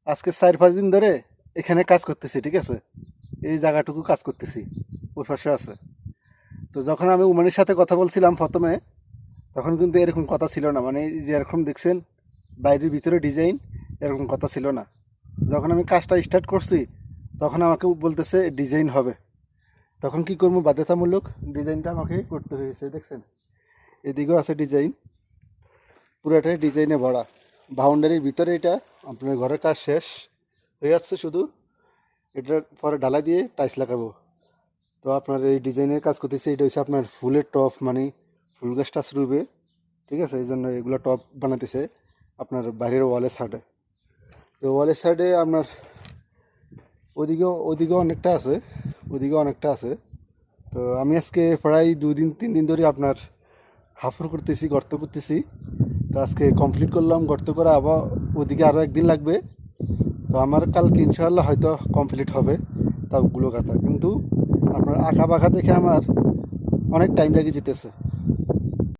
আজকে 4-5 দিন ধরে এখানে কাজ করতেছি, ঠিক আছে? এই জায়গাটুকু কাজ করতেছি, ওই পাশে আছে। তো যখন আমি উমানের সাথে কথা বলছিলাম প্রথমে, তখন কিন্তু এরকম কথা ছিল না, মানে এই যে এরকম দেখছেন বাইরের ভিতরে ডিজাইন, এরকম কথা ছিল না। যখন আমি কাজটা স্টার্ট করছি তখন আমাকে বলতেছে ডিজাইন হবে। তখন কি করবো, বাধ্যতামূলক ডিজাইনটা আমাকে করতে হয়েছে। দেখছেন এদিকেও আছে ডিজাইন, পুরোটাই ডিজাইনে ভরা। বাউন্ডারির ভিতরে এটা আপনার ঘরের কাজ শেষ হয়ে যাচ্ছে, শুধু এটার পরে ঢালাই দিয়ে টাইলস লাগাবো। তো আপনার এই ডিজাইনের কাজ করতেছে, এটা হচ্ছে আপনার ফুলের টপ, মানে ফুল গাছ টাছ রুবে, ঠিক আছে? এই জন্য এগুলো টপ বানাতেছে আপনার বাইরের ওয়ালের সাইডে। তো ওয়ালের সাইডে আপনার ওদিকেও অনেকটা আছে, ওদিকেও অনেকটা আছে। তো আমি আজকে প্রায় 2-3 দিন ধরে আপনার হাফর করতেছি, গর্ত করতেছি। তো আজকে কমপ্লিট করলাম গর্ত করা, আবার ওদিকে আরও একদিন লাগবে। তো আমার কালকে ইনশাআল্লাহ হয়তো কমপ্লিট হবে তাবগুলো কথা। কিন্তু আপনার আঁকা বাঁকা দেখে আমার অনেক টাইম লেগে যেতেছে।